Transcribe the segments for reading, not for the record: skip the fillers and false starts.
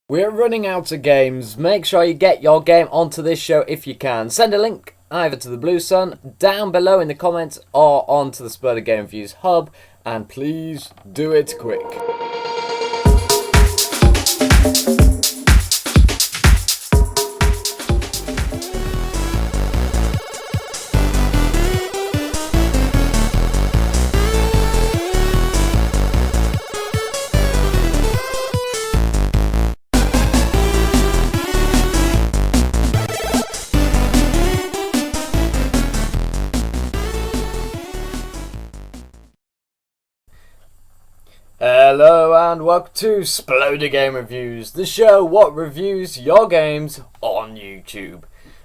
We're running out of games. Make sure you get your game onto this show if you can. Send a link either to the Blue Sun down below in the comments or onto the Sploder Game Reviews hub, and please do it quick. Hello and welcome to Sploder Game Reviews, the show what reviews your games on YouTube.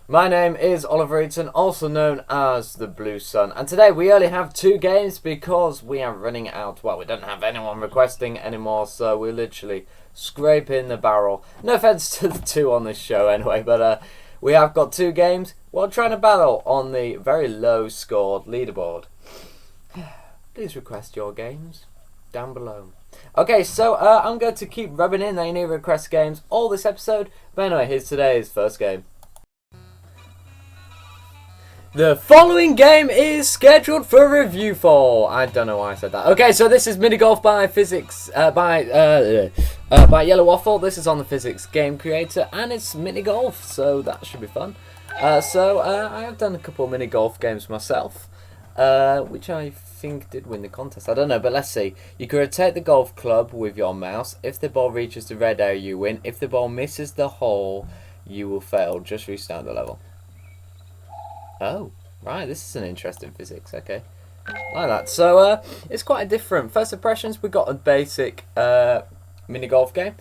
My name is Oliver Eaton, also known as the Blue Sun, and today we only have two games because we are running out. Well, we don't have anyone requesting anymore, so we're literally scraping the barrel. No offense to the two on this show anyway, but we have got two games while trying to battle on the very low scored leaderboard. Please request your games down below. Okay, so I'm going to keep rubbing in any request games all this episode, but anyway, here's today's first game. The following game is scheduled for review for. I don't know why I said that. Okay, so this is Mini Golf by Physics by Yellow Waffle. This is on the Physics Game Creator, and it's Mini Golf, so that should be fun. I have done a couple of Mini Golf games myself, which I think did win the contest. I don't know, but let's see. You can rotate the golf club with your mouse. If the ball reaches the red area, you win. If the ball misses the hole, you will fail. Just restart the level. Oh, right. This is an interesting physics. Okay, like that. So it's quite different. First impressions, we got a basic mini golf game.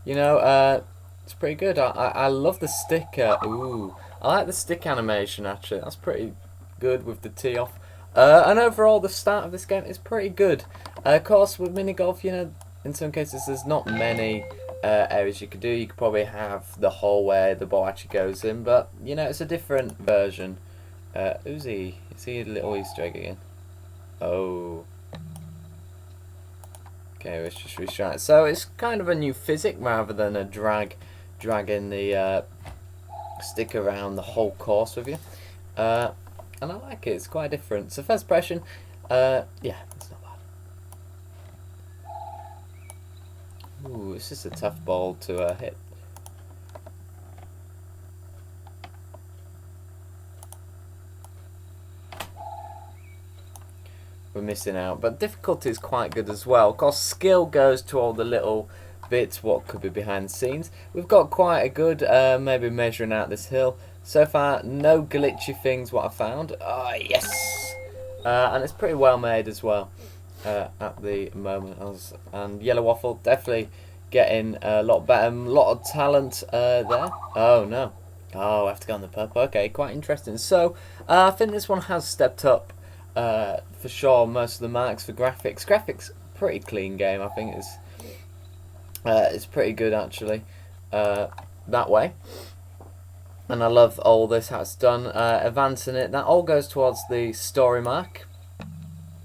You know, it's pretty good. I love the stick. Ooh, I like the stick animation actually. That's pretty good with the tee off. And overall, the start of this game is pretty good. Of course, with mini golf, you know, in some cases there's not many areas you could do. You could probably have the hole where the ball actually goes in, but you know, it's a different version. Who's he? Is he a little Easter egg again? Oh. Okay, let's just restart it. So it's kind of a new physic rather than a dragging the stick around the whole course with you. And I like it, it's quite different. So first impression, yeah, it's not bad. Ooh, this is a tough ball to hit. We're missing out, but difficulty is quite good as well. Of course, skill goes to all the little bits what could be behind the scenes. We've got quite a good, maybe measuring out this hill. So far, no glitchy things what I found. Ah, yes! And it's pretty well made as well at the moment. And Yellow Waffle definitely getting a lot better. A lot of talent there. Oh, no. Oh, I have to go on the purple. Okay, quite interesting. So, I think this one has stepped up for sure most of the marks for graphics. Graphics, pretty clean game. I think it's pretty good actually that way. And I love all this how it's done. Advancing it, that all goes towards the story mark,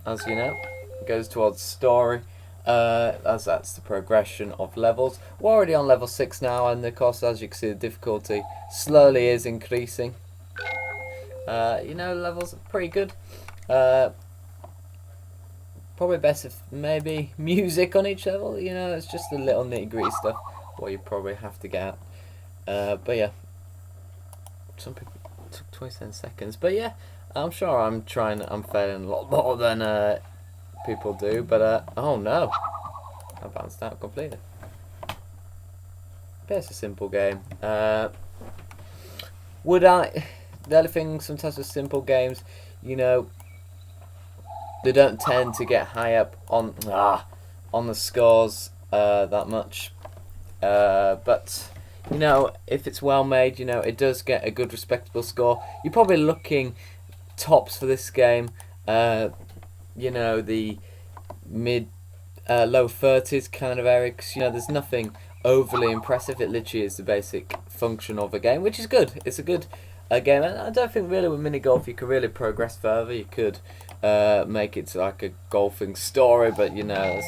as you know. It goes towards story, as that's the progression of levels. We're already on level 6 now, and of course, as you can see, the difficulty slowly is increasing. You know, levels are pretty good. Probably best if maybe music on each level. You know, it's just the little nitty gritty stuff what you probably have to get at. But yeah. Some people took 27 seconds, but yeah, I'm sure I'm failing a lot more than people do, but oh no, I bounced out completely. But it's a simple game. The other thing sometimes with simple games, you know, they don't tend to get high up on the scores that much, but you know, if it's well made, you know, it does get a good respectable score. You're probably looking tops for this game, you know, the low 30s kind of area, because, you know, there's nothing overly impressive. It literally is the basic function of a game, which is good. It's a good game, and I don't think really with mini golf you could really progress further. You could make it to like a golfing story, but you know,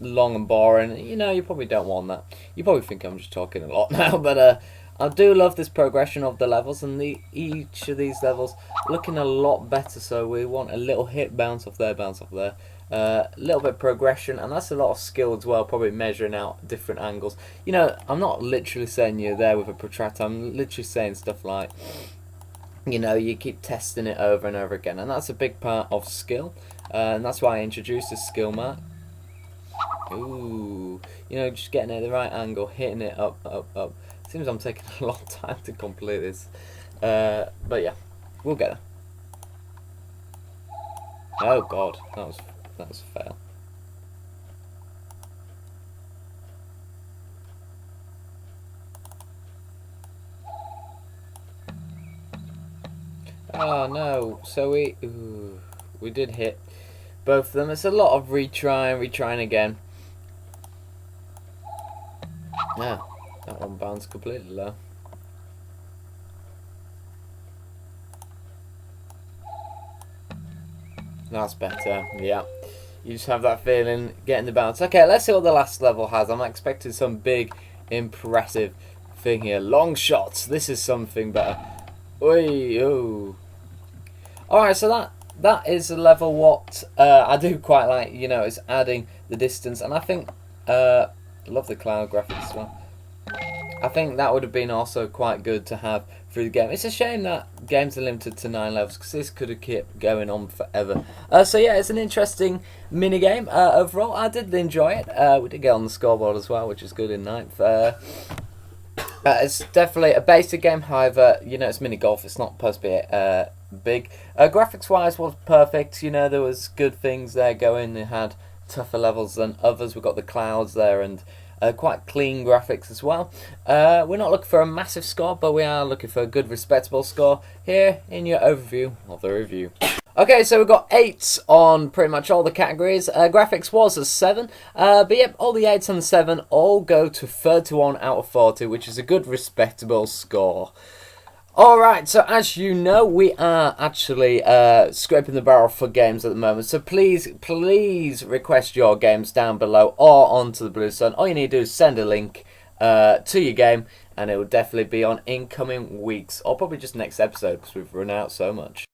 long and boring. You know, you probably don't want that. You probably think I'm just talking a lot now, but I do love this progression of the levels, and each of these levels looking a lot better. So we want a little hit, bounce off there, bounce off there. A little bit of progression, and that's a lot of skill as well, probably measuring out different angles. You know, I'm not literally saying you're there with a protractor, I'm literally saying stuff like, you know, you keep testing it over and over again, and that's a big part of skill, and that's why I introduced the skill mark. Ooh, you know, just getting it at the right angle, hitting it up, up, up. Seems I'm taking a long time to complete this, but yeah, we'll get there. Oh god, that was a fail. Oh no, so we did hit both of them. It's a lot of retrying again. Yeah, that one bounced completely low. That's better, yeah. You just have that feeling getting the bounce. Okay, let's see what the last level has. I'm expecting some big, impressive thing here. Long shots. This is something better. Oi, oh. Alright, so that is a level what I do quite like. You know, it's adding the distance. And I think, I love the cloud graphics as well. I think that would have been also quite good to have through the game. It's a shame that games are limited to 9 levels, because this could have kept going on forever. So yeah, it's an interesting mini game. Overall, I did enjoy it. We did get on the scoreboard as well, which is good in 9th. It's definitely a basic game. However, you know, it's mini golf. It's not supposed to be big. Graphics wise was perfect. You know, there was good things there going. It had tougher levels than others. We've got the clouds there, and quite clean graphics as well. We're not looking for a massive score, but we are looking for a good, respectable score here in your overview of the review. Okay, so we've got 8s on pretty much all the categories. Graphics was a 7, but yep, all the 8s and the 7 all go to 31 out of 40, which is a good, respectable score. Alright, so as you know, we are actually scraping the barrel for games at the moment. So please request your games down below or onto the Blue Sun. All you need to do is send a link to your game, and it will definitely be on incoming weeks, or probably just next episode, because we've run out so much.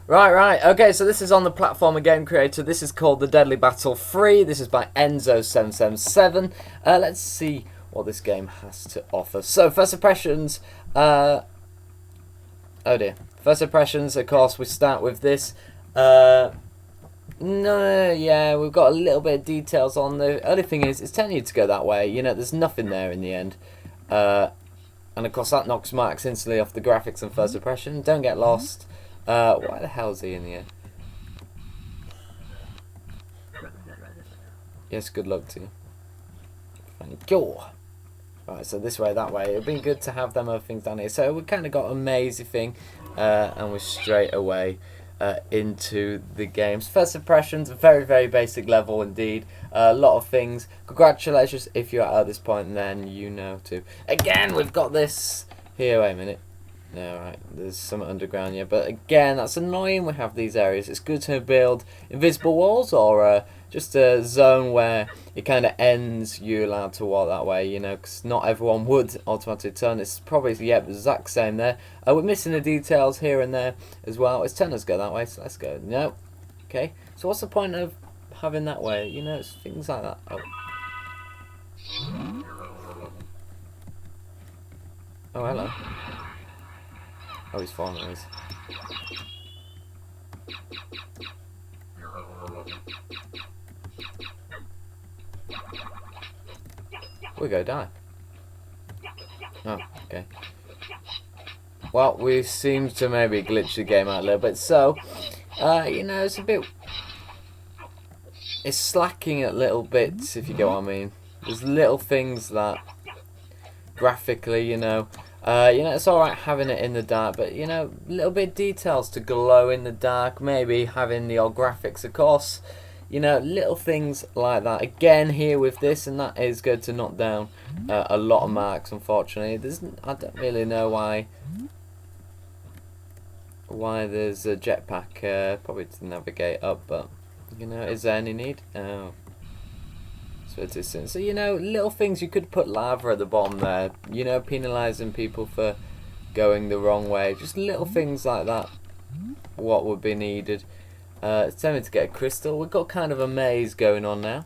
Right, okay, so this is on the platformer game creator. This is called The Deadly Battle 3. This is by Enzo777. Let's see what this game has to offer. So, first impressions, oh dear. First impressions, of course, we start with this. Yeah, we've got a little bit of details on the only thing is, it's telling you to go that way. You know, there's nothing there in the end. And of course, that knocks marks instantly off the graphics and first impression. Don't get lost. Why the hell is he in the air? Yes, good luck to you. Thank you. Right, so this way, that way. It'd been good to have them other things down here. So we kind of got a mazy thing, and we're straight away into the games. First impressions, very, very basic level indeed. A lot of things. Congratulations if you're at this point, then you know too. Again, we've got this here. Wait a minute. No, right, there's some underground here, but again, that's annoying. We have these areas. It's good to build invisible walls, or just a zone where it kind of ends. You're allowed to walk that way, you know, because not everyone would automatically turn. It's probably, yeah, the exact same there. We're missing the details here and there as well. It's telling us to go that way, so let's go. No, okay. So what's the point of having that way? You know, it's things like that. Oh, oh, hello. Oh, he's falling at us. We go die. Oh, okay. Well, we seem to maybe glitch the game out a little bit. So, you know, it's a bit... It's slacking at little bits, if you get what I mean. There's little things that... Graphically, you know, it's alright having it in the dark, but, you know, little bit of details to glow in the dark, maybe having the old graphics, of course, you know, little things like that. Again, here with this, and that is good to knock down a lot of marks, unfortunately. I don't really know why there's a jetpack, probably to navigate up, but You know, is there any need? Oh. So, you know, little things. You could put lava at the bottom there. You know, penalising people for going the wrong way. Just little things like that. What would be needed? It's time to get a crystal. We've got kind of a maze going on now.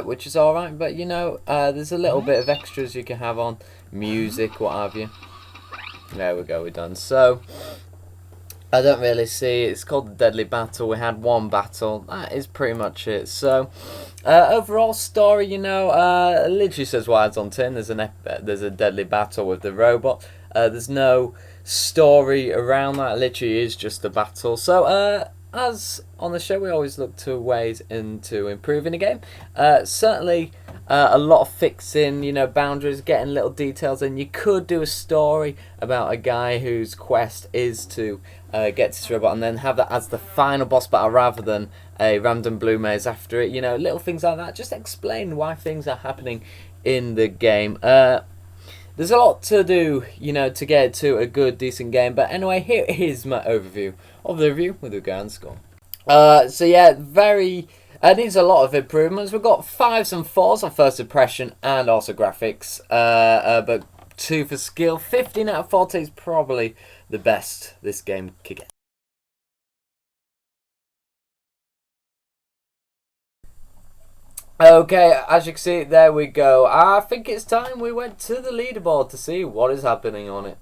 Which is alright, but you know, there's a little bit of extras you can have on. Music, what have you. There we go, we're done. So, I don't really see. It's called the Deadly Battle. We had one battle. That is pretty much it. So, overall story, you know, literally says Wides on tin. There's a deadly battle with the robot. There's no story around that. It literally is just a battle. So, as on the show, we always look to ways into improving the game. Certainly, a lot of fixing, you know, boundaries, getting little details in. You could do a story about a guy whose quest is to get to this robot and then have that as the final boss battle rather than a random blue maze after it. You know, little things like that. Just explain why things are happening in the game. There's a lot to do, you know, to get to a good, decent game. But anyway, here is my overview of the review with a grand score. So yeah, it needs a lot of improvements. We've got 5s and 4s on first impression and also graphics. But 2 for skill. 15 out of 40 is probably the best this game could get. Okay, as you can see, there we go. I think it's time we went to the leaderboard to see what is happening on it.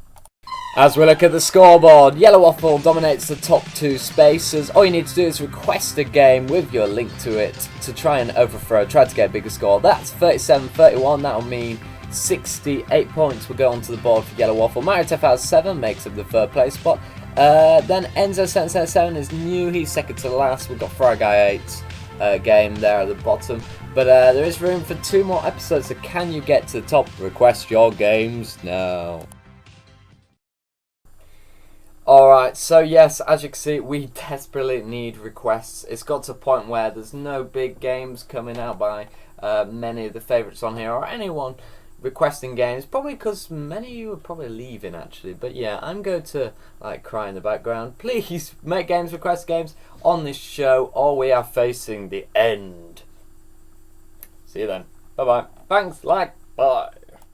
As we look at the scoreboard, Yellow Waffle dominates the top 2 spaces. All you need to do is request a game with your link to it to try and try to get a bigger score. That's 37-31. That'll mean 68 points will go onto the board for Yellow Waffle. Mario Tef has 7, makes up the 3rd place spot. Then Enzo777 is new. He's second to last. We've got Fry Guy 8 game there at the bottom. But there is room for 2 more episodes, so can you get to the top? Request your games now. Alright, so yes, as you can see, we desperately need requests. It's got to a point where there's no big games coming out by many of the favourites on here, or anyone requesting games, probably because many of you are probably leaving actually. But yeah, I'm going to like cry in the background. Please make games, request games on this show, or we are facing the end. See you then. Bye bye. Thanks, bye.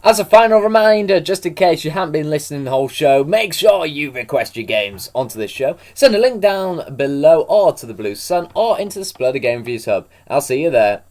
As a final reminder, just in case you haven't been listening the whole show, make sure you request your games onto this show. Send a link down below or to the Blue Sun or into the Sploder Game Reviews Hub. I'll see you there.